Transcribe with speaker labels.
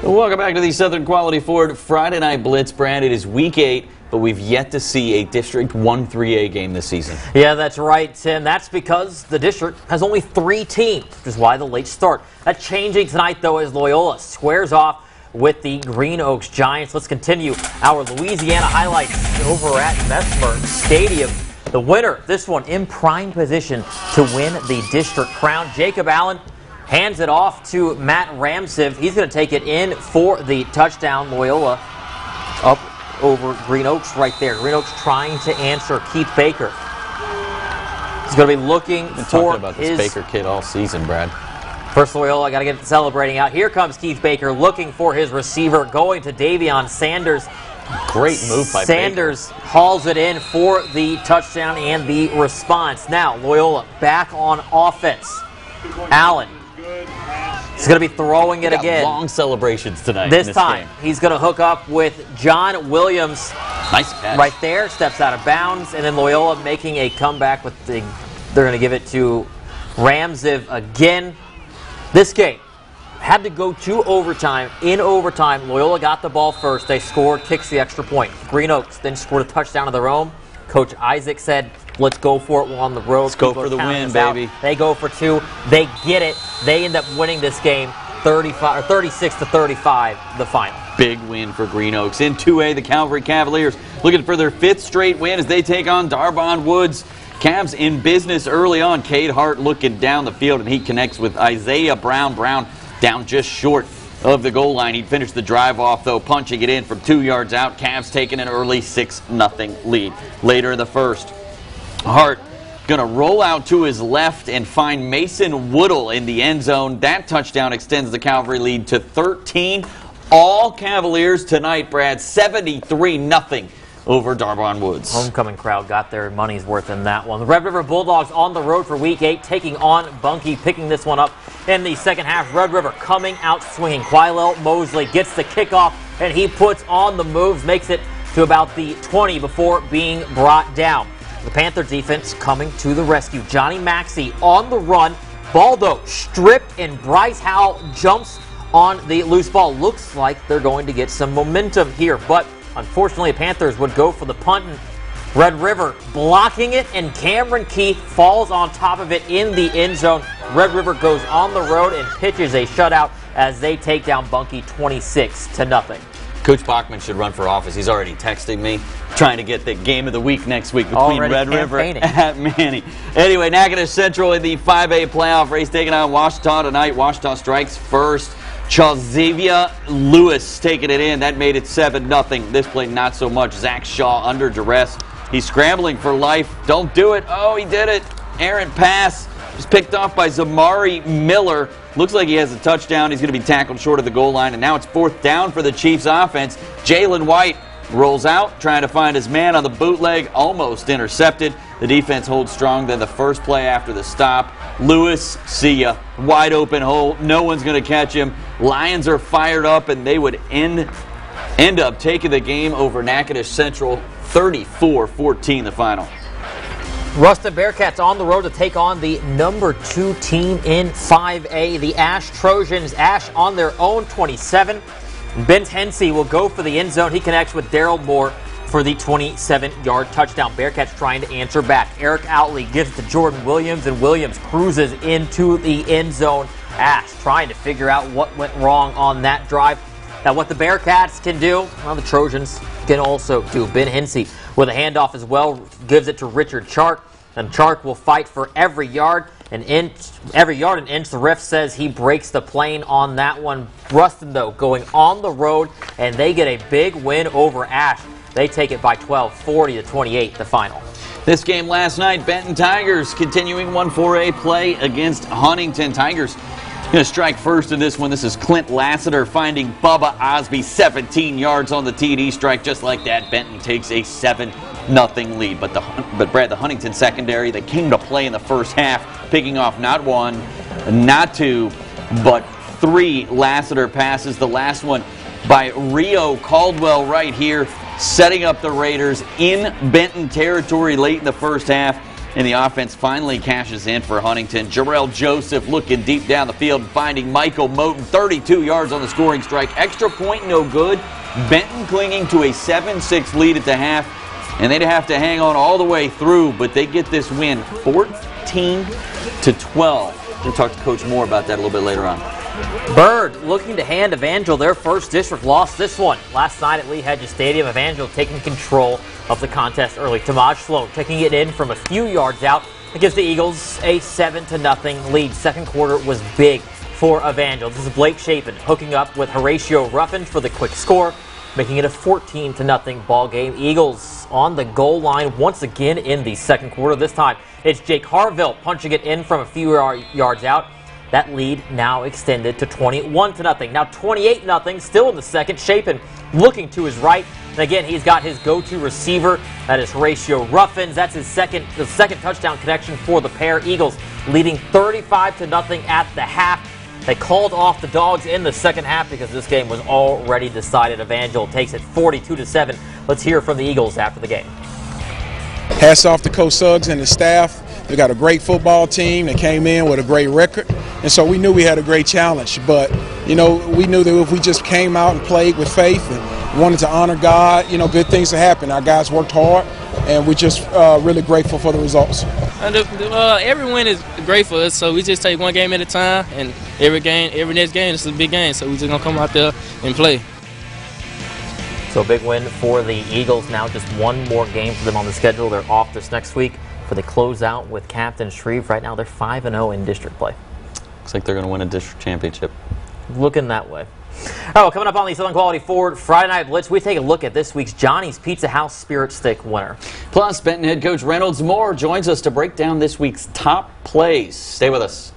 Speaker 1: Welcome back to the Southern Quality Ford Friday Night Blitz. Brad, it is week 8, but we've yet to see a District 1 3A game this season.
Speaker 2: Yeah, that's right, Tim. That's because the district has only 3 teams, which is why the late start. That's changing tonight, though, as Loyola squares off with the Green Oaks Giants. Let's continue our Louisiana highlights over at Mesmer Stadium. The winner, this one in prime position to win the district crown. Jacob Allen hands it off to Matt Ramsiv. He's going to take it in for the touchdown. Loyola up over Green Oaks right there. Green Oaks trying to answer Keith Baker. He's going to be looking
Speaker 1: Been
Speaker 2: for
Speaker 1: talking about this Baker kid all season, Brad.
Speaker 2: First Loyola, got to get celebrating out. Here comes Keith Baker looking for his receiver, going to Davion Sanders.
Speaker 1: Great move by
Speaker 2: Sanders Baker. Hauls it in for the touchdown and the response. Now Loyola back on offense. Allen. He's going to be throwing it again.
Speaker 1: Long celebrations tonight.
Speaker 2: This time, he's going to hook up with John Williams.
Speaker 1: Nice catch.
Speaker 2: Right there, steps out of bounds, and then Loyola making a comeback with they're going to give it to Ramsiv again. This game had to go to overtime. In overtime, Loyola got the ball first. They scored, kicks the extra point. Green Oaks then scored a touchdown of their own. Coach Isaac said, let's go for it. We're on the road.
Speaker 1: Let's go for the win, baby.
Speaker 2: They go for 2. They get it. They end up winning this game 36-35, the final.
Speaker 1: Big win for Green Oaks. In 2A, the Calvary Cavaliers looking for their 5th straight win as they take on Darwin Woods. Cavs in business early on. Cade Hart looking down the field, and he connects with Isaiah Brown. Brown down just short of the goal line. He'd finish the drive off, though, punching it in from 2 yards out. Cavs taking an early 6-0 lead. Later in the first, Hart going to roll out to his left and find Mason Woodle in the end zone. That touchdown extends the Calvary lead to 13. All Cavaliers tonight, Brad, 73-0 over Darwin Woods.
Speaker 2: Homecoming crowd got their money's worth in that one. The Red River Bulldogs on the road for week 8, taking on Bunkie, picking this one up in the second half. Red River coming out swinging. Quilel Mosley gets the kickoff, and he puts on the moves, makes it to about the 20 before being brought down. The Panther defense coming to the rescue. Johnny Maxey on the run. Baldo stripped, and Bryce Howell jumps on the loose ball. Looks like they're going to get some momentum here, but unfortunately, the Panthers would go for the punt. Red River blocking it, and Cameron Keith falls on top of it in the end zone. Red River goes on the road and pitches a shutout as they take down Bunkie 26-0.
Speaker 1: Coach Bachman should run for office. He's already texting me, trying to get the game of the week next week between Red River at Manny. Anyway, Natchitoches Central in the 5A playoff race, taking on Ouachita tonight. Ouachita strikes first. Xavier Lewis taking it in. That made it 7-0. This play not so much. Zach Shaw under duress. He's scrambling for life. Don't do it. Oh, he did it. Errant pass. Just picked off by Zamari Miller. Looks like he has a touchdown. He's going to be tackled short of the goal line. And now it's 4th down for the Chiefs offense. Jalen White rolls out, trying to find his man on the bootleg. Almost intercepted. The defense holds strong. Then the first play after the stop. Lewis, see ya. Wide open hole. No one's going to catch him. Lions are fired up, and they would end up taking the game over Natchitoches Central 34-14 the final.
Speaker 2: Ruston Bearcats on the road to take on the number 2 team in 5A, the Ash Trojans. Ash on their own 27. Ben Hensey will go for the end zone. He connects with Daryl Moore for the 27-yard touchdown. Bearcats trying to answer back. Eric Outley gives it to Jordan Williams, and Williams cruises into the end zone. Ash trying to figure out what went wrong on that drive. Now what the Bearcats can do, well, the Trojans can also do. Ben Hensey with a handoff as well, gives it to Richard Chark, and Chark will fight for every yard and inch. The ref says he breaks the plane on that one. Ruston, though, going on the road, and they get a big win over Ash. They take it by 12, 40-28, the final.
Speaker 1: This game last night, Benton Tigers continuing 1-4A play against Huntington. Tigers going to strike first in this one. This is Clint Lassiter finding Bubba Osby 17 yards on the TD strike. Just like that, Benton takes a 7-0 lead. But Brad, the Huntington secondary, they came to play in the first half, picking off not 1, not 2, but 3 Lassiter passes. The last one by Rio Caldwell right here, setting up the Raiders in Benton territory late in the first half. And the offense finally cashes in for Huntington. Jarrell Joseph looking deep down the field, finding Michael Moten, 32 yards on the scoring strike. Extra point, no good. Benton clinging to a 7-6 lead at the half, and they'd have to hang on all the way through, but they get this win 14-12. We'll talk to Coach Moore about that a little bit later on.
Speaker 2: Bird looking to hand Evangel their first district loss. This one last night at Lee Hedges Stadium. Evangel taking control of the contest early. Tamaj Sloan taking it in from a few yards out. It gives the Eagles a 7-0 lead. Second quarter was big for Evangel. This is Blake Chapin hooking up with Horatio Ruffin for the quick score, making it a 14-0 ball game. Eagles on the goal line once again in the second quarter. This time it's Jake Harville punching it in from a few yards out. That lead now extended to 21-0. Now 28-0, still in the second. Chapin looking to his right. And again, he's got his go-to receiver. That is Horatio Ruffin. That's the second touchdown connection for the pair. Eagles leading 35-0 at the half. They called off the Dogs in the second half because this game was already decided. Evangel takes it 42-7. Let's hear from the Eagles after the game.
Speaker 3: Hats off to Coach Suggs and his staff. They got a great football team. They came in with a great record. And so we knew we had a great challenge. But, you know, we knew that if we just came out and played with faith and wanted to honor God, you know, good things would happen. Our guys worked hard, and we're just really grateful for the results.
Speaker 4: Every win is great for us, so we just take one game at a time. And every next game is a big game. So we're just going to come out there and play.
Speaker 2: So a big win for the Eagles. Now just one more game for them on the schedule. They're off this next week for the closeout with Captain Shreve. Right now they're 5-0 in district play.
Speaker 1: Looks like they're going to win a district championship.
Speaker 2: Looking that way. All right, well, coming up on the Southern Quality Ford Friday Night Blitz, we take a look at this week's Johnny's Pizza House Spirit Stick winner.
Speaker 1: Plus, Benton head coach Reynolds Moore joins us to break down this week's top plays. Stay with us.